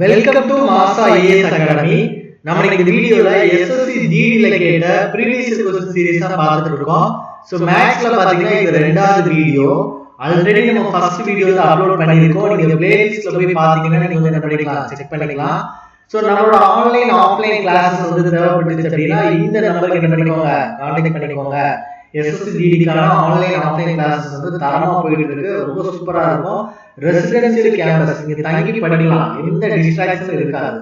Welcome to மாசா IAS academy. நம்ம இந்த வீடியோல எஸ்எஸ்சி ஜிடில கேட்ட ப்ரீவியஸ் क्वेश्चन சீரிஸ் தான் பார்த்துட்டு இருக்கோம். சோ மேத்ஸ்ல பாத்தீங்கன்னா இது ரெண்டாவது வீடியோ. ஆல்ரெடி நம்ம ஃபர்ஸ்ட் வீடியோல அப்லோட் பண்ணிருக்கோம். நீங்க பிளேலிஸ்ட்ல போய் பாத்தீங்கன்னா நீங்க என்ன பண்ணிக்கலாம், செக் பண்ணிக்கலாம். சோ நம்மளோட ஆன்லைன் ஆஃப்லைன் கிளாसेस வந்து தேவைப்பட்டுச்சு அப்படினா இந்த நம்பருக்கு என்ன பண்ணிக்கோங்க, கான்டாக்ட் பண்ணிக்கோங்க. எஸ்எஸ்சி ஜிடிக்கான ஆன்லைன் ஆஃப்லைன் கிளாसेस வந்து தரமா போயிட்டு இருக்கு. ரொம்ப சூப்பரா இருக்கும். ரெசிடென்ஷியல் கேம்பஸ் நீங்க தங்கி படிக்கலாம், எந்த டிஸ்ட்ராக்ஷனும் இருக்காது.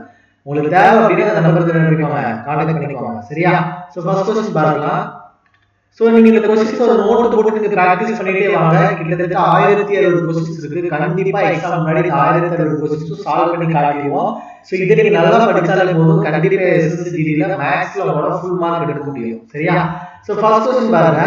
உங்களுக்கு தேவை அப்படின்னா அந்த நம்பருக்கு என்ன பண்ணிக்கோங்க, கான்டாக்ட் பண்ணிக்கோங்க. சரியா? சோ ஃபர்ஸ்ட் क्वेश्चन பாருங்க. சோ நீங்க இந்த क्वेश्चंस ஒரு நோட் போட்டு நீங்க பிராக்டீஸ் பண்ணிட்டே வாங்க. கிட்டத்தட்ட 1060 क्वेश्चंस இருக்கு. கண்டிப்பா எக்ஸாம் முன்னாடி 1060 क्वेश्चंस சால்வ் பண்ணி காட்டிடுவோம். சோ இத நீங்க நல்லா படிச்சாலே போதும், கண்டிப்பா எஸ்எஸ்சி ஜிடில மேத்ஸ்ல உங்களால ஃபுல் மார்க் எடுக்க முடியும். சரியா? சோ ஃபர்ஸ்ட் क्वेश्चन பாருங்க.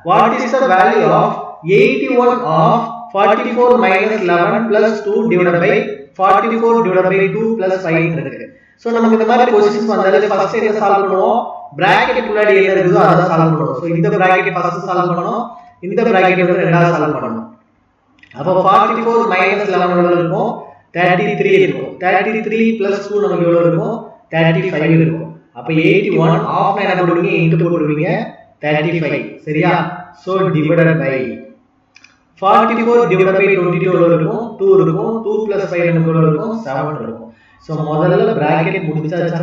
What is the value of 81 of 44 minus 11 plus 2 divided by 44 divided by 2 plus 5 இருக்கு. சோ நமக்கு இந்த மாதிரி क्वेश्चंस வந்தாலே ஃபர்ஸ்ட் என்ன சால்வ் பண்ணுவோம், பிராக்கெட் உள்ளாடி என்ன இருக்குதோ அத சால்வ் பண்ணுவோம். சோ இந்த பிராக்கெட் ஃபர்ஸ்ட் சால்வ் பண்ணனும், இந்த பிராக்கெட் வந்து ரெண்டாவது சால்வ் பண்ணனும். அப்ப 44 minus 11 எவ்வளவு இருக்கும், 33 இருக்கும். 33 plus 2 நமக்கு எவ்வளவு இருக்கும், 35 இருக்கும். அப்ப 81 ஆஃப் என்ன போடுவீங்க, இன்டு போடுவீங்க 35. சரியா? So divided by 44 divided by 22 எவ்வளவு இருக்கும், 2 இருக்கும். 2 plus 5 நமக்கு எவ்வளவு இருக்கும், 7 இருக்கும். சோ முதல்ல பிராக்கெட் முடிச்சாச்சா?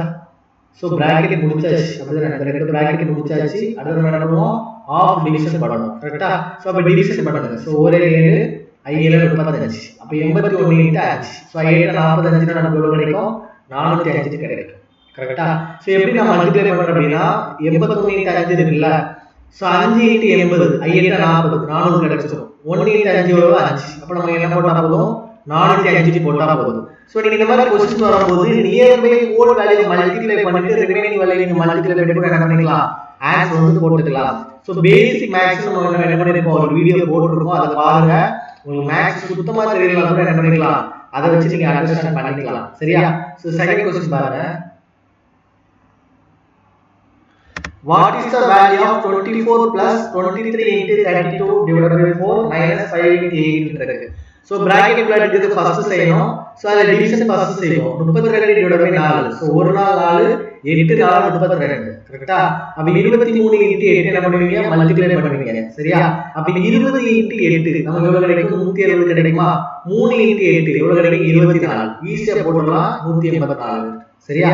சோ பிராக்கெட் முடிச்சாச்சு. அப்படிதான் இந்த ரெண்டு பிராக்கெட் முடிச்சாச்சு. அடுத்து நம்ம என்ன பண்ணுவோம், ஆஃப் டிவிஷன் பண்ணனும். கரெக்ட்டா? சோ அப்ப டிவிஷன் பண்ணுங்க. சோ 1 7 5 7 35. அப்ப 81 இன்டு 5. சோ 7 45 நமக்கு எவ்வளவு கிடைக்கும், 405 கிடைக்கும். கரெக்ட்டா? சோ எப்படி நம்ம மல்டிப்ளை பண்றோம் அப்படினா 81 இன்டு 5 இருக்குல்ல. சோ 5 இன்டு 80 5 8 40 400 கிடைச்சிரும். 1 இன்டு 5 எவ்வளவு 5. அப்ப நம்ம என்ன போட்டா போதும், 405 போட்டா போதும். சோ நீங்க இந்த மாதிரி क्वेश्चन வரும்போது near by whole value multiply பண்ணிட்டு ரிமைனிங் வேல்யூ நீங்க மல்டிப்ளை பண்ணி கூட என்ன பண்ணிக்கலாம், ஆன்சர் வந்து போட்டுக்கலாம். சோ பேசிக் மேத்ஸ் நம்ம என்ன பண்ணிருக்கோம், ஒரு வீடியோ போட்டுருக்கோம், அத பாருங்க. உங்களுக்கு மேத்ஸ் சுத்தமா தெரியலனா கூட என்ன பண்ணிக்கலாம், அத வச்சு நீங்க அண்டர்ஸ்டாண்ட் பண்ணிக்கலாம். சரியா? சோ செகண்ட் क्वेश्चन பாருங்க. What is the value of 24 plus 23 into 32 divided by 4 minus 5 into 8 இருக்கு. சோ பிராக்கெட் உள்ள எடுத்து ஃபர்ஸ்ட் செய்யணும். சோ அத டிவிஷன் ஃபர்ஸ்ட் செய்வோம். 32 divided by 4. சோ 1 நாள் 4 8 4 32. கரெக்ட்டா? அப்ப 23 into 8 என்ன பண்ணுவீங்க, மல்டிப்ளை பண்ணுவீங்க. சரியா? அப்ப 20 into 8 நமக்கு எவ்வளவு கிடைக்கும், 170 கிடைக்குமா? 3 into 8 எவ்வளவு கிடைக்கும், 24. ஈஸியா போடலாம், 184. சரியா?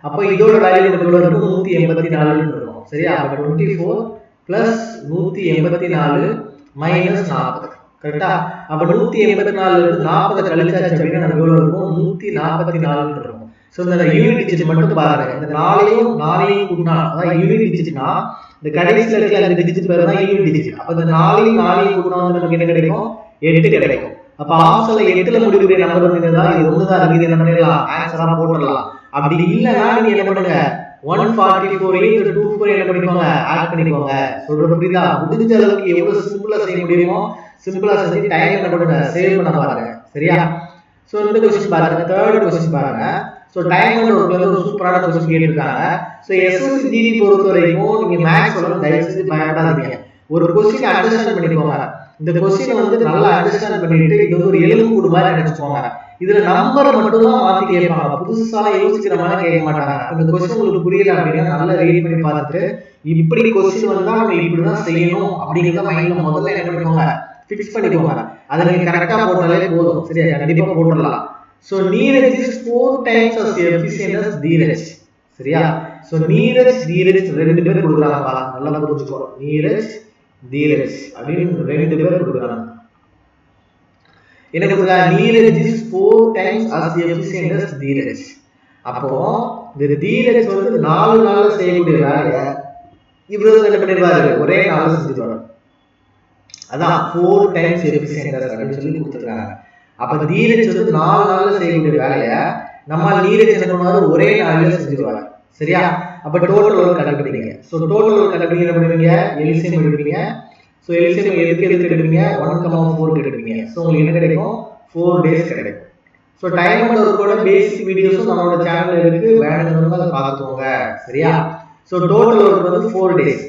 அப்ப இதோட வேல்யூ நமக்கு எவ்வளவு இருக்கும், 184 இருக்கும். சரியா? அப்ப 24 plus 184 minus 40. கரெக்ட்டா? அப்ப 184 இருந்து 40 கழிச்சாச்சு அப்படினா நமக்கு எவ்வளவு இருக்கும், 144 இருக்கும். சோ இந்த யூனிட் டிஜிட் மட்டும் பாருங்க. இந்த 4ஐயும் கூட்டினா அதாவது யூனிட் டிஜிட்னா இந்த கடைசில இருக்க அந்த டிஜிட் பேர் தான் யூனிட் டிஜிட். அப்ப இந்த 4ஐயும் கூட்டினா வந்து நமக்கு என்ன கிடைக்கும், 8 கிடைக்கும். அப்ப ஆப்ஷன்ல 8ல முடியக்கூடிய நம்பர் வந்ததுனா இது ஒண்ணு தான் இருக்கு, என்ன பண்ணிரலாம், ஆன்சரா போட்டுறலாம். அப்படி இல்லனா நீங்க என்ன பண்ணுங்க, 144 into 24 என்ன பண்ணிக்கோங்க, ஆட் பண்ணிக்கோங்க. சொல்றது புரியுதா? முடிஞ்ச அளவுக்கு எவ்வளவு சிம்பிளா செய்ய முடியுமோ சிம்பிளா செஞ்சு டைம் என்ன பண்ணுங்க, சேவ் பண்ண பாருங்க. சரியா? சோ இந்த क्वेश्चन பாருங்க. தேர்ட் क्वेश्चन பாருங்க. சோ டைம் அண்ட் ஒர்க்ல ஒரு சூப்பரான क्वेश्चन கேட்டிருக்காங்க. சோ எஸ்எஸ்சி ஜிடி பொறுத்த வரைக்கும் நீங்க மேத்ஸ் சொல்ல தயவு செஞ்சு பயப்படாதீங்க. ஒரு क्वेश्चन அண்டர்ஸ்டாண்ட் பண்ணிக்கோங்க. இந்த क्वेश्चन வந்து நல்லா அண்டர்ஸ்டாண்ட் பண்ணிட்டு இது வந்து ஒரு எலும்பு கூடு மாதிரி நினைச்சுக்கோங்க. இதுல நம்பர் மட்டும் தான் மாத்தி கேட்பாங்க, புதுசா யோசிக்கிற மாதிரி கேட்க மாட்டாங்க. இந்த क्वेश्चन உங்களுக்கு புரியல அப்படினா நல்லா ரீட் பண்ணி பார்த்துட்டு இப்படி क्वेश्चन வந்தா நம்ம இப்படி தான் செய்யணும் அப்படிங்கறத மைண்ட்ல முதல்ல என்ன பண்ணிக்கோங்க, ஃபிக்ஸ் பண்ணிக்கோங்க. அத நீங்க கரெக்ட்டா போட்டாலே போதும். சரியா? கண்டிப்பா போட்டுறலாம். So Neeraj is 4 times as efficient as Dheeraj. சரியா? சோ நீரஜ் தீரஜ் ரெண்டு பேர் கொடுக்கறாங்க. நல்லா புரிஞ்சுக்கோ. நீரஜ் தீரஜ் அப்படின்னு ரெண்டு பேர் கொடுக்கறாங்க. என்ன கொடுக்கறாங்க, Neeraj is 4 times as efficient as Dheeraj. அப்போ இந்த தீரஜ் வந்து 4 நாள்ல செய்யக்கூடிய வேலையை இவரு என்ன பண்ணிடுவாரு, ஒரே நாள்ல செஞ்சுடுவாரு. அதான் 4 times efficient as அப்படின்னு சொல்லி கொடுத்துருக்காங்க. அப்ப தீரஜ் வந்து 4 நாள்ல செய்யக்கூடிய வேலையை நம்ம நீரஜ் என்ன பண்ணுவாரு, ஒரே நாள்ல செஞ்சுடுவாரு. சரியா? அப்ப டோட்டல் ஒர்க் கண்டுபிடிங்க. சோ டோட்டல் ஒர்க் கண்டுபிடிங்க, என்ன பண்ணுவீங்க, எல்சிஎம் எடுப்பீங்க. சோ எல்சிஎம் எதுக்கு எடுப்பீங்க, 1,4 எடுப்பீங்க. சோ உங்களுக்கு என்ன கிடைக்கும், 4 days கிடைக்கும். சோ டைம் அண்ட் ஒர்க்கோட பேசிக் வீடியோஸ் நம்மளோட சேனல்ல இருக்கு, வேணும்னா அதை பார்த்துக்கோங்க. சரியா? சோ டோட்டல் ஒர்க் வந்து 4 days.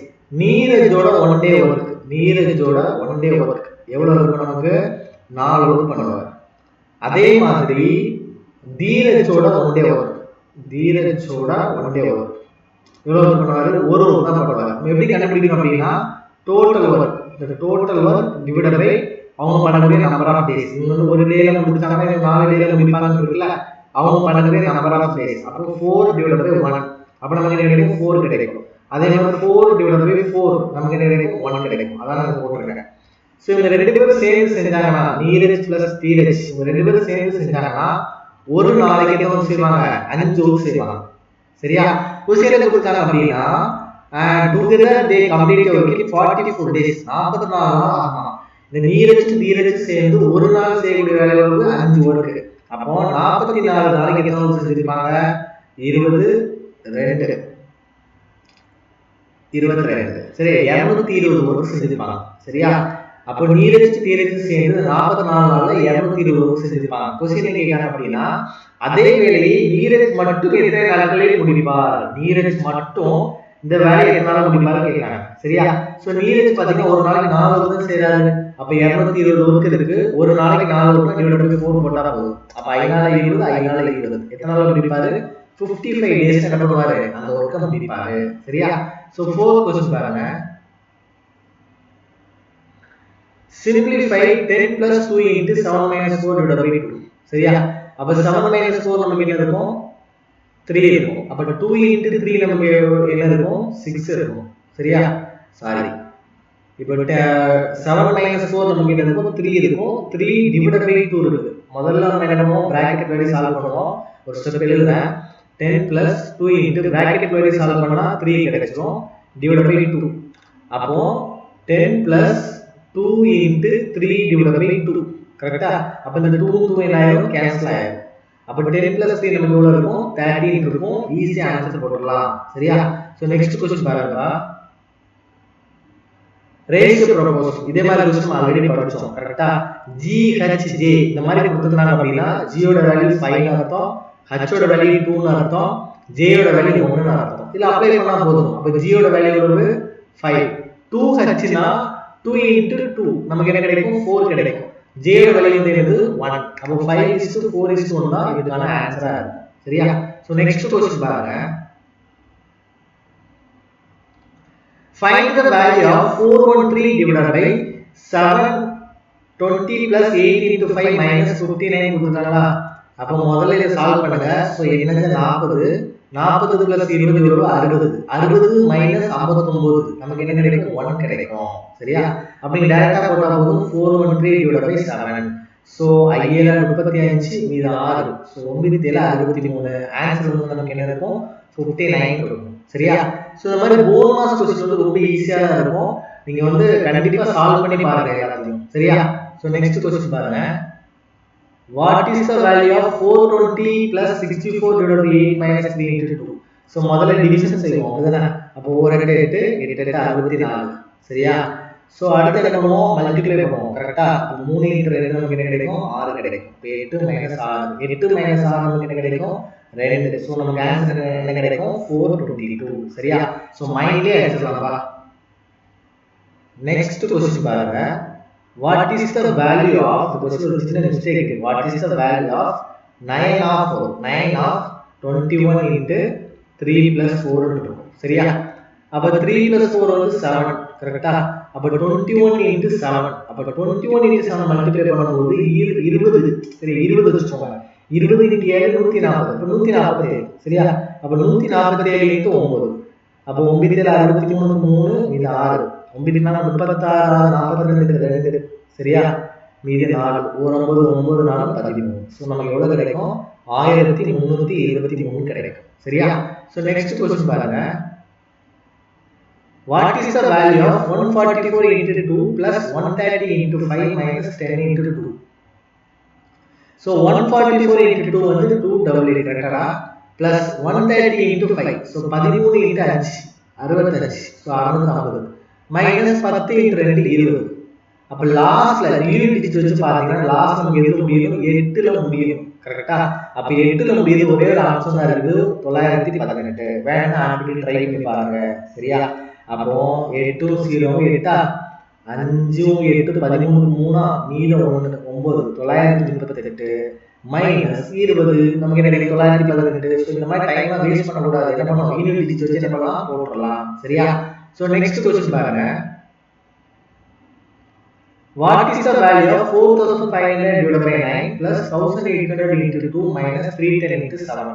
நீரஜோட 1 day ஒர்க், நீரஜோட 1 day ஒர்க் எவ்வளவு இருக்கும், நமக்கு 4 ஒர்க் பண்ணுவாங்க. அதே மாதிரி தீரஜோட ஒன் டே ஒர்க். தீரஜோட ஒன் டே ஒர்க் எவ்வளவு ஒர்க் பண்ணுவாரு? ஒரு ஒர்க் தான் பண்ணுவாரு. எப்படி கண்டுபிடிக்கணும் அப்படின்னா டோட்டல் ஒர்க், இந்த டோட்டல் ஒர்க் டிவைடட் பை அவங்க பண்ணக்கூடிய நம்பர் ஆஃப் டேஸ். இவங்க வந்து ஒரு டேல முடிச்சாங்கன்னா 4 டேல முடிப்பாங்கன்னு இருக்குல்ல, அவங்க பண்ணக்கூடிய நம்பர் ஆஃப் டேஸ். அப்போ 4 டிவைடட் பை 1, அப்ப நமக்கு என்ன கிடைக்கும்? 4 கிடைக்கும். அதே மாதிரி 4 டிவைடட் பை 4 நமக்கு என்ன கிடைக்கும்? 1 கிடைக்கும். அதான் நான் போட்டுருக்கேன். சோ இவங்க ரெண்டு பேரும் சேர்ந்து செஞ்சாங்கன்னா, நீரஜ் பிளஸ் தீரஜ் இவங்க ரெண்டு பேரும் சேர்ந்து செஞ்சாங்கன்னா ஒரு நாளைக்கு எத்தனை செய்வாங்க? 5 ஒர்க் செய்வாங்க. சரியா? கொஸ்டின்ல கொடுத்தாங்க அப்படின்னா together they complete your work in 44 days. 44 நாள் ஆகும். இந்த நீரஜ் தீரஜ் சேர்ந்து ஒரு நாள் செய்யக்கூடிய வேலை வந்து 5 ஒர்க். அப்போ 44 நாளைக்கு எத்தனை ஒர்க் செஞ்சிருப்பாங்க? 20 2 22. சரி, 220 ஒர்க் செஞ்சிருப்பாங்க. சரியா? அப்போ நீரஜ் தீரஜ் சேர்ந்து 44 நாள்ல 220 ஒர்க் செஞ்சிருப்பாங்க. கொஸ்டின் கேட்காங்க அப்படின்னா அதே வேலையை நீரஜ் மட்டும் எத்தனை நாட்களில் முடிப்பார்? நீரஜ் மட்டும் இந்த வேலையை எத்தனை நாள் முடிப்பாரு கேட்காங்க. சரியா? சோ நீரஜ் பாத்தீங்கன்னா ஒரு நாளைக்கு 4 ஒர்க் செய்யறாரு. அப்ப 220 ஒர்க் இருக்கு. ஒரு நாளைக்கு 4 ஒர்க் டிவைடட் பை 4 போட்டா போதும். அப்ப 5 நாள் 20, 5 நாள் 20 எத்தனை நாள் முடிப்பாரு? 55 டேஸ் என்ன பண்ணுவாரு? அந்த ஒர்க்க முடிப்பாரு. சரியா? சோ 4th क्वेश्चन பாருங்க. simplify 10 plus 2 into 7 minus 4 divided by 2. சரியா? அப்ப 7 minus 4 நமக்கு என்ன இருக்கும்? 3 இருக்கும். அப்ப 2 into 3 நமக்கு என்ன இருக்கும்? 6 இருக்கும். சரியா? சாரி, இப்போ 7 minus 4 நமக்கு என்ன இருக்கும்? 3 இருக்கும். 3 divided by 2 இருக்கு. முதல்ல நம்ம என்ன பண்ணுவோம்? bracket வழி சால்வ் பண்ணுவோம். ஒரு ஸ்டெப் எழுதுறேன். 10 plus 2 into bracket வழி சால்வ் பண்ணா 3 கிடைச்சிரும் divided by 2. அப்போ 10 plus 2 into 3 divided by 2. கரெக்ட்டா? அப்ப இந்த 2 2 என்ன ஆயிரும்? கேன்சல் ஆயிரும். அப்ப 10 plus 3 நமக்கு எவ்வளவு இருக்கும்? 13 இருக்கும். ஈஸியா ஆன்சர் போட்டுடலாம். சரியா? சோ நெக்ஸ்ட் क्वेश्चन பாருங்க. Ratio propose. இதே மாதிரி क्वेश्चन ஆல்ரெடி படிச்சோம். கரெக்ட்டா? g h j இந்த மாதிரி கொடுத்துட்டாங்க அப்படின்னா g ஓட வேல்யூ 5 ன்னு அர்த்தம், h ஓட வேல்யூ 2 ன்னு அர்த்தம், j ஓட வேல்யூ 1 ன்னு அர்த்தம். இல்ல அப்ளை பண்ணா போதும். அப்ப g ஓட வேல்யூ எவ்வளவு? 5. 2h னா 2 into 2 நமக்கு என்ன கிடைக்கும்? 4 கிடைக்கும். j ஓட வேல்யூ என்னது? 1. அப்ப 5:4:1 தான் இதுக்கான ஆன்சரா இருக்கும். சரியா? சோ நெக்ஸ்ட் क्वेश्चन பாருங்க. Find the value of 413 divided by 720 plus 8 into 5 minus 59 கொடுத்தாங்களா? அப்ப முதல்ல இத சால்வ் பண்ணுங்க. சோ என்னது? 40. 40 plus 20 எவ்வளவு? 60. 60 minus 59 நமக்கு என்ன கிடைக்கும்? 1 கிடைக்கும். சரியா? அப்ப நீங்க டைரக்டா போட்டா போதும். 413 divided by 7. சோ 7 35 மீதி 6. சோ 9 7 63. ஆன்சர் வந்து நமக்கு என்ன இருக்கும்? 59 இருக்கும். சரியா? சோ இந்த மாதிரி போனஸ் क्वेश्चन வந்து ரொம்ப ஈஸியா இருக்கும். நீங்க வந்து கண்டிப்பா சால்வ் பண்ணி பாருங்க எல்லாத்தையும். சரியா? சோ நெக்ஸ்ட் क्वेश्चन பாருங்க. What is the value of 420 plus 64 divided by 8 minus 3 into 2? So முதல்ல டிவிஷன் செய்வோம். அதுதானே? அப்ப 1 8 8 8 8 64. சரியா? சோ அடுத்து என்ன பண்ணுவோம்? மல்டிப்ளை பண்ணுவோம். கரெக்ட்டா? 3 into 2 நமக்கு என்ன கிடைக்கும்? 6 கிடைக்கும். 8 minus 6. 8 minus 6 நமக்கு என்ன கிடைக்கும்? 2. சோ நமக்கு ஆன்சர் என்ன கிடைக்கும்? 422. சரியா? சோ மைண்ட்லயே அடிச்சலாம்ப்பா. நெக்ஸ்ட் क्वेश्चन பாருங்க. What is the value of the question is a mistake. What is the value of 9 of 21 into 3 plus 4 இருக்கும். சரியா? அப்ப 3 plus 4 வந்து 7. கரெக்ட்டா? அப்ப 21 into 7. அப்ப 21 into 7 மல்டிப்ளை பண்ணும்போது 20. சரி 20 வெச்சுக்கோங்க. 20 into 7 140. அப்ப 147. சரியா? அப்ப 147 into 9. அப்ப 9 63 3 இது 6. 9 36 42 2. சரியா? மீதி 4. 1 9 9 4 13. சோ நமக்கு எவ்வளவு கிடைக்கும்? 1323 கிடைக்கும். சரியா? சோ நெக்ஸ்ட் क्वेश्चन பாருங்க. What is the value of 144 into 2 plus 130 into 5 minus 10 into 2? So 144 into 2 வந்து 288 கரெக்ட்டா? plus 130 into 5. So 13 into 5 65. So 650 minus 10 into 2 20. அப்ப லாஸ்ட்ல யூனிட் டிஜிட் வச்சு பாத்தீங்கன்னா லாஸ்ட் நமக்கு எதுல முடியும்? 8ல முடியும். கரெக்ட்டா? அப்ப 8ல முடியுது ஒரே ஒரு ஆப்ஷன் தான் இருக்கு 918. வேணா ஆப்டிகல் ட்ரை பண்ணி பாருங்க. சரியா? அப்போ 8 0 8 5 8 13 3 மீதம் 1 9 938 மைனஸ் 20 நமக்கு என்ன கிடைக்கும் 918. ஸோ இந்த மாதிரி டைம் வேஸ்ட் பண்ணக்கூடாது. என்ன பண்ணணும், யூனிட் டிஜிட் வச்சு என்ன பண்ணலாம், போட்டுடலாம். சரியா? ஸோ நெக்ஸ்ட் கொஸ்டின் பாருங்க. What is the value of 4500 divided by 9 plus 1800 into 2 minus 310 into 7?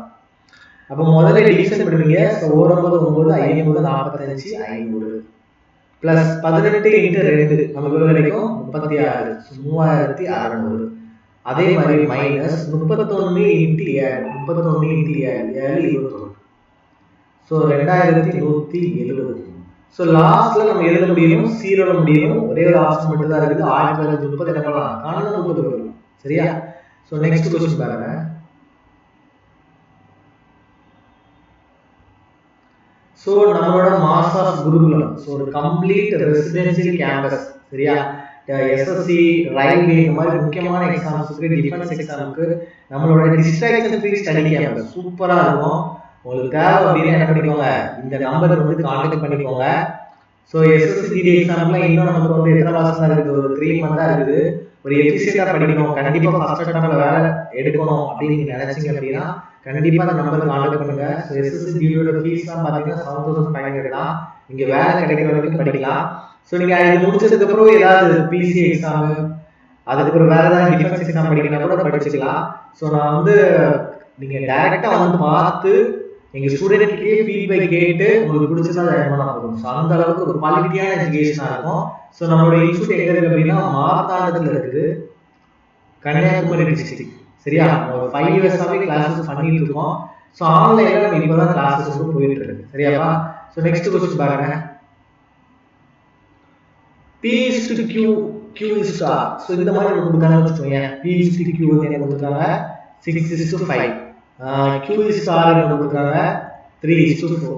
அப்போ முதல்ல டிவிஷன் பண்ணுவீங்க. ஸோ 9 9 5 45 500 பிளஸ் 18 into 2 நமக்கு எவ்வளவு கிடைக்கும் 36 3600. அதே மாதிரி minus 31 into 7 31 into 7 21. So 2170. So லாஸ்ட்ல நம்ம எழுத முடியும், ஜீரோல முடியும். ஒரே ஒரு ஆப்ஷன் மட்டும் தான் இருக்குது. 1930 என்ன பண்ணலாம், காணல 30 வரும். சரியா? ஸோ நெக்ஸ்ட் கொஸ்டின் பாருங்க. ஸோ நம்மளோட மாஸ் ஆஃப் குருகுலம், ஸோ ஒரு கம்ப்ளீட் ரெசிடென்சியல் கேம்பஸ். சரியா? எஸ்எஸ்சி, ரயில்வே இந்த மாதிரி முக்கியமான எக்ஸாம்ஸுக்கு, டிஃபென்ஸ் எக்ஸாமுக்கு நம்மளோட டிஸ்ட்ராக்ஷன் ஃப்ரீ ஸ்டடி கேம்பஸ் சூப்பரா இருக்கும். உங்களுக்கு தேவை அப்படின்னு என்ன பண்ணிக்கோங்க, இந்த நம்பர் வந்து கான்டாக்ட் பண்ணிக்கோங்க. ஸோ எஸ்எஸ்சி ஜிடி எக்ஸாம்ல இன்னும் நமக்கு வந்து எத்தனை மாசம் தான் இருக்குது, ஒரு 3 மந்த் தான் இருக்குது. ஒரு எஃபிஷியண்டா படிக்கணும், கண்டிப்பா ஃபர்ஸ்ட் அட்டம்ப்ட்ல வேலை எடுக்கணும் அப்படின்னு நீங்க நினைச்சீங்க அப்படின்னா கண்டிப்பா அந்த நம்பர் கான்டாக்ட் பண்ணுங்க. ஸோ எஸ்எஸ்சி ஜிடியோட ஃபீஸ்லாம் பார்த்தீங்கன்னா 7500 தான். நீங்க வேலை கிடைக்கிற வரைக்கும் படிக்கலாம். ஸோ நீங்க இது முடிச்சதுக்கு அப்புறம் ஏதாவது பிசி எக்ஸாம், அதுக்கப்புறம் வேற ஏதாவது டிஃபென்ஸ் எக்ஸாம் படிக்கணும் கூட படிச்சுக்கலாம். ஸோ நான் வந்து நீங்க டைரக்டா வந்து பார்த்து எங்க ஸ்டூடெண்ட் கிட்டே ஃபீட்பேக் கேட்டு உங்களுக்கு பிடிச்சதா ஜாயின் பண்ணா போதும். ஸோ அந்த அளவுக்கு ஒரு குவாலிட்டியான எஜுகேஷனா இருக்கும். ஸோ நம்மளோட இன்ஸ்டியூட் எங்க இருக்கு அப்படின்னா மார்த்தாண்டத்துல இருக்குது, கன்னியாகுமரி டிஸ்ட்ரிக்ட். சரியா? ஒரு 5 இயர்ஸாவே கிளாஸஸ் பண்ணிட்டு இருக்கோம். ஸோ ஆன்லைன்ல நம்ம இப்பதான் கிளாஸஸ் போயிட்டு இருக்கு. சரியாப்பா? ஸோ நெக்ஸ்ட் கொஸ்டின் பாருங்க. P is to Q, Q is to R. So இந்த மாதிரி ஒரு கொடுக்காம வச்சுக்கோங்க. P is to Q வந்து என்ன கொடுத்துருக்காங்க, 6 is to 5. Q is to R என்ன கொடுத்துருக்காங்க, 3 is to 4.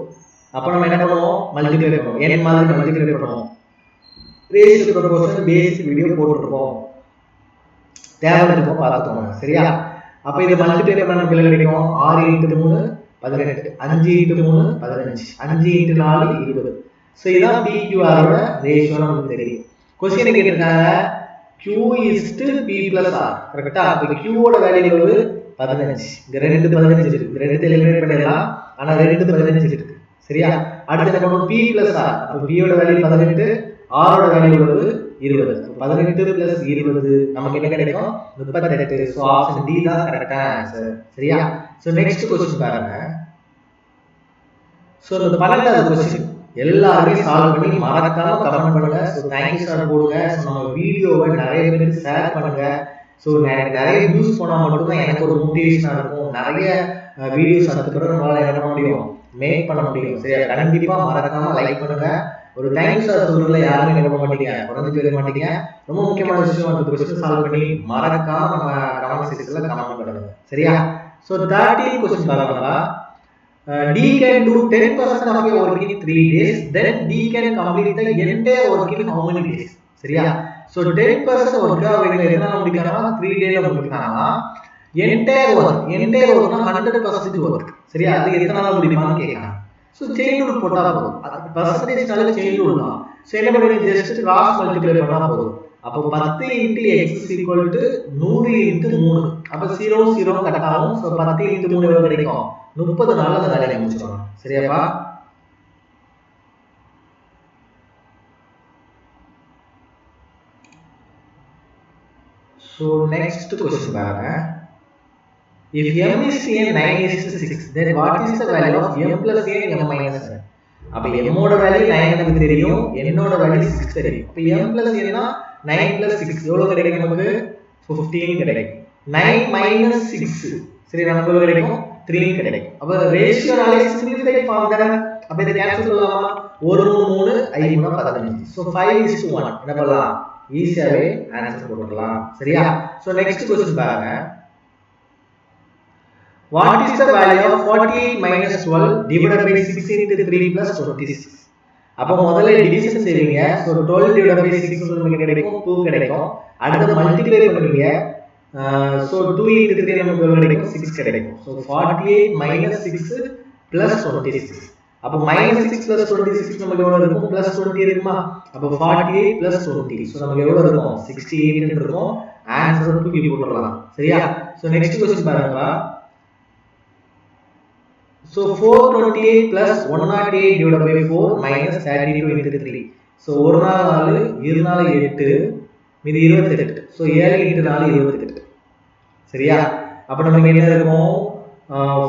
அப்போ நம்ம என்ன பண்ணுவோம், மல்டிப்ளை பண்ணுவோம். n மாதிரி மல்டிப்ளை பண்ணுவோம். ரேஷியோ ப்ரொபோர்ஷன் பேசிக் வீடியோ போட்டுருப்போம், தேவை இருக்கும் பார்த்துக்கோங்க. சரியா? அப்போ இது மல்டிப்ளை பண்ண நமக்கு கிடைக்கும் 6 × 3 18, 5 × 3 15, 5 × 4 20. ஸோ இதான் PQR ஓட ரேஷியோ நமக்கு தெரியும். கொஸ்டின் கேட்டிருக்காங்க Q is to P plus R. கரெக்டா? அப்போ Q ஓட வேல்யூ எவ்வளவு, 15. இங்க 2 15 இருக்கு. இந்த ரெண்டு எலிமினேட் பண்ணிடலாம். ஆனா 2 15 இருக்கு. சரியா? அடுத்து என்ன பண்ணுவோம், P plus R. அப்போ P ஓட வேல்யூ 18, R ஓட வேல்யூ எவ்வளவு 20. 18 plus 20 நமக்கு என்ன கிடைக்கும், 38. ஸோ ஆப்ஷன் டி தான் கரெக்டான ஆன்சர். சரியா? ஸோ நெக்ஸ்ட் கொஸ்டின் பாருங்க. ஸோ இந்த 12வது கொஸ்டின் எல்லாருமே சால்வ் பண்ணி மறக்காம கமெண்ட் பண்ணுங்க. ஸோ தேங்க்யூ சார் போடுங்க. ஸோ நம்ம வீடியோவை நிறைய பேருக்கு ஷேர் பண்ணுங்க. ஸோ நிறைய வியூஸ் போனால் மட்டும்தான் எனக்கு ஒரு மோட்டிவேஷனாக இருக்கும். நிறைய வீடியோஸ் அதுக்கப்புறம் நம்மளால என்ன பண்ண முடியும், மேக் பண்ண முடியும். சரியா? கண்டிப்பா மறக்காம லைக் பண்ணுங்க. ஒரு தேங்க்யூ சார் சொல்றதுல யாருமே என்ன பண்ண மாட்டீங்க, குறைஞ்சு போயிட மாட்டீங்க. ரொம்ப முக்கியமான விஷயம், அந்த கொஸ்டின் சால்வ் பண்ணி மறக்காம நம்ம கமெண்ட் செக்ஷன்ல கமெண்ட் பண்ணுங்க. சரியா? ஸோ 13 கொஸ்டின் பார்க்கலாம். D can do 10% of your work in 3 days, then D can complete the entire work in how many days? சரியா? So 10% work அவங்க எத்தனை நாள் முடிக்கறாங்க, 3 டேல முடிக்கறாங்க. entire work னா 100% work. சரியா? அது எத்தனை நாள் முடிப்பான்னு கேக்குறாங்க. So chain rule போட்டா போதும். அது percentageனால chain rule தான். So என்ன பண்ணுவீங்க, just cross multiply பண்ணா போதும். அப்போ 10 × x = 100 × 3. அப்ப 0 0 கட் ஆகும். So 10 × 3 எவ்வளவு கிடைக்கும், 30 நாள்ல அந்த வேலையை முடிச்சிடலாம். சரியாப்பா? So next question பாருங்க. If m is n 9:6, then what is the value of m plus n m minus n? அப்ப m ஓட வேல்யூ 9 நமக்கு தெரியும், n ஓட வேல்யூ 6 தெரியும். அப்ப m plus n னா 9 plus 6 எவ்வளவு கிடைக்கும், நமக்கு 15 கிடைக்கும். 9 minus 6 சரி நமக்கு எவ்வளவு கிடைக்கும், 3 கிடைக்கும். அப்ப ரேஷியோனாலே சிம்பிளிஃபைட் ஃபார்ம் தான. அப்ப இத கேன்சல் பண்ணலாமா, 1 3 5 3 15. சோ 5:1 என்ன பண்ணலாம், ஈஸியாவே ஆன்சர் போட்டுடலாம். சரியா? சோ நெக்ஸ்ட் क्वेश्चन பாருங்க. What is the value of 48 minus 12 divided by 6 into 3 plus 26? அப்ப முதல்ல டிவிஷன் செய்வீங்க. சோ 12 divided by 6 நமக்கு கிடைக்கும் 2 கிடைக்கும். அடுத்து மல்டிப்ளை பண்ணுவீங்க. சோ 2 into 3 நமக்கு எவ்வளவு கிடைக்கும், 6 கிடைக்கும். So 48 minus 6 plus 26. அப்ப minus 6 plus 26 நமக்கு எவ்வளவு இருக்கும், plus 20 இருக்குமா? அப்ப 48 plus 20. சோ நமக்கு எவ்வளவு இருக்கும், 68 இருக்கும். ஆன்சர் தூக்கி போட்டுடலாம். சரியா? சோ நெக்ஸ்ட் क्वेश्चन பாருங்க. So 428 plus 108 divided by 4 minus 32 into 3. So 1 நாள் 4, 2 நாள் 8, மீதி 28. So 7 into 4 28. சரியா? அப்ப நமக்கு என்ன இருக்கும்?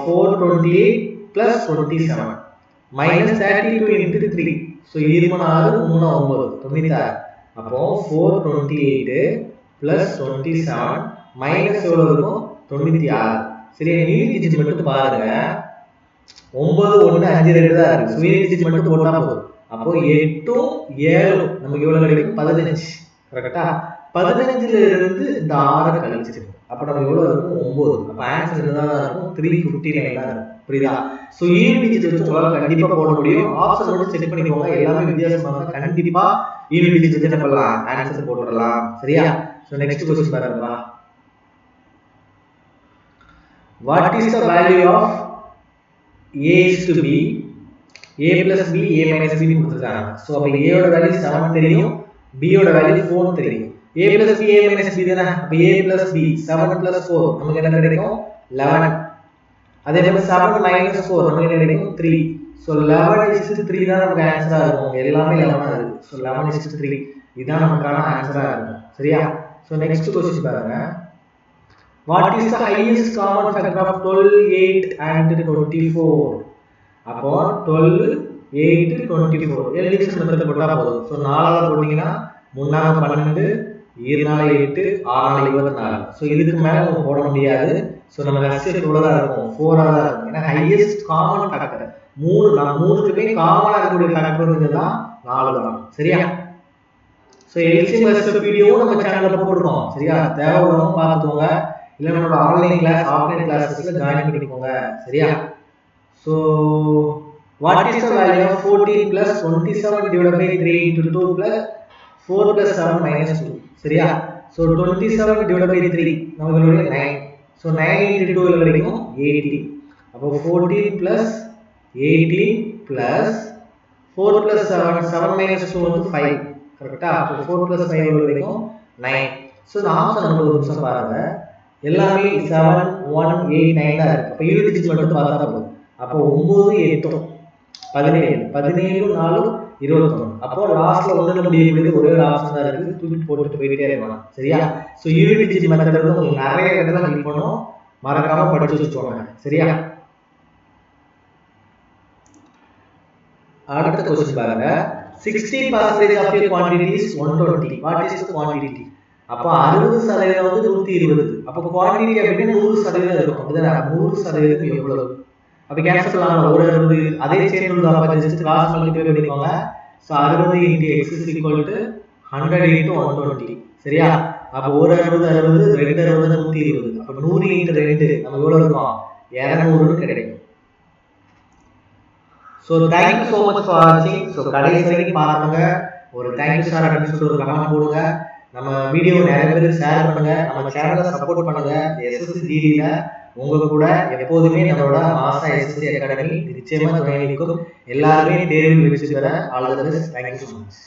428 plus 27 minus 32 into 3. So 24 3 9 96. அப்போ 428 plus 27 minus எவ்வளவு இருக்கும்? 96. சரி, யூனிட் டிஜிட் மட்டும் பாருங்க. 9 1 5 2 தான் இருக்கு. ஸோ யூனிட் டிஜிட் மட்டும் போட்டா போதும். அப்போ 8 7 நமக்கு எவ்வளவு கிடைக்கும்? 15. கரெக்ட்டா? 15ல இருந்து இந்த 6 கழிச்சிருங்க. அப்ப நமக்கு எவ்வளவு இருக்கும்? 9. அப்ப ஆன்சர் என்னதான் இருக்கும்? 359 தான் இருக்கும். புரியுதா? சோ யூனிட் டிஜிட் வச்சு உங்களால கண்டிப்பா போட முடியும். ஆப்ஷன் மட்டும் செக் பண்ணிக்கோங்க. எல்லாமே வித்தியாசமா இருந்தா கண்டிப்பா யூனிட் டிஜிட் என்ன பண்ணலாம்? ஆன்சர் போட்டுறலாம். சரியா? சோ நெக்ஸ்ட் क्वेश्चन பாருங்க. What is the value of a is to b, a plus b, a minus b கொடுத்திருக்காங்க. சோ அப்ப a ஓட வேல்யூ 7 தெரியும், b ஓட வேல்யூ 4 தெரியும். a plus b, a minus b தானே? அப்ப a plus b 7 plus 4 நமக்கு என்ன கிடைக்கும்? 11. அதே மாதிரி 7 minus 4 நமக்கு என்ன கிடைக்கும்? 3. சோ 11:3 தான் நமக்கு ஆன்சரா இருக்கும். எல்லாமே 11 ஆ இருக்கு. சோ 11:3 இதான் நமக்கான ஆன்சரா இருக்கும். சரியா? சோ நெக்ஸ்ட் क्वेश्चन பாருங்க. What is the highest common factor of 12, 8 and 24? அப்போ 12, 8, 24 எலிமினேஷன் மெத்தட் போட்டா போதும். சோ 4 ஆல போட்டீங்கன்னா 3 ஆல 12, 7 ஆல 8, 6 ஆல 24. சோ இதுக்கு மேல நம்ம போட முடியாது. சோ நம்ம ரெஸ்ட் எவ்வளவு தான் இருக்கும்? 4 ஆ தான் இருக்கும். ஏன்னா ஹையஸ்ட் காமன் ஃபேக்டர் 3 மூணுக்குமே காமனா இருக்கக்கூடிய ஃபேக்டர் என்னன்னா 4 தான். சரியா? சோ எல்சிஎம் ரெசிப்ட் வீடியோ நம்ம சேனல்ல போட்டுறோம். சரியா? தேவைப்படுறவங்க பார்த்துக்கோங்க. இல்ல நம்மளோட ஆன்லைன் கிளாஸ் ஆஃப்லைன் கிளாसेसல ஜாயின் பண்ணிக்கோங்க. சரியா? So what is the value of 14 plus 27 divided by 3 into 2 plus 4 plus 7 minus 2? சரியா? So 27 divided by 3 நமக்கு என்ன 9. So 9 into 2 எவ்வளவு கிடைக்கும்? 18. அப்போ 14 plus 18 plus 4 plus 7 7 minus 2 வந்து 5. கரெக்ட்டா? அப்போ 4 plus 5 எவ்வளவு கிடைக்கும்? 9. So இந்த ஆப்ஷன் நம்ம ஒரு நிமிஷம் பாருங்க. எல்லாமே 7 1 8 9 தான் இருக்கு. அப்ப யூனிட் டிஜிட் மட்டும் பார்த்தா போதும். அப்போ 9 8 17 17 4 21. அப்போ லாஸ்ட்ல ஒண்ணுல முடியக்கூடிய ஒரே ஒரு ஆப்ஷன் தான் இருக்கு. தூக்கி போட்டுட்டு போயிட்டே இருக்கலாம். சரியா? சோ யூனிட் டிஜிட் மெத்தட் வந்து உங்களுக்கு நிறைய இடத்துல ஹெல்ப் பண்ணும். மறக்காம படிச்சு வச்சுக்கோங்க. சரியா? அடுத்த क्वेश्चन பாருங்க. 60% of your quantity is 120. What is the quantity? அப்ப 60% வந்து 120. அப்ப குவாண்டிட்டி அப்படினா 100% இருக்கும். அப்படிதானே? 100% எவ்வளவு? அப்ப கேன்சல் பண்ணலாம். ஒரு 60 அதே சேஞ்ச் ரூல் தான். அப்ப ஜஸ்ட் கிராஸ் மல்டிப்ளை பண்ணிக்கோங்க. So 60 * x = 100 * 120. சரியா? அப்ப ஒரு 60 60 ரெண்டு 60 120. அப்ப 100 * 2 நமக்கு எவ்வளவு இருக்கும்? 200 கிடைக்கும். So thank you so much for watching. So கடைசி வரைக்கும் பாருங்க. ஒரு thank you sir அப்படின்னு சொல்லி ஒரு கமெண்ட் போடுங்க. நம்ம வீடியோ நிறைய பேருக்கு ஷேர் பண்ணுங்க. நம்ம சேனலை சப்போர்ட் பண்ணுங்க. எஸ்எஸ்சி ஜிடில உங்க கூட எப்போதுமே நம்மளோட மாசா எஸ்எஸ்சி அகாடமி நிச்சயமா துணை நிற்கும். எல்லாருமே தேர்வில் வெற்றி பெற all the best. Thank you so much.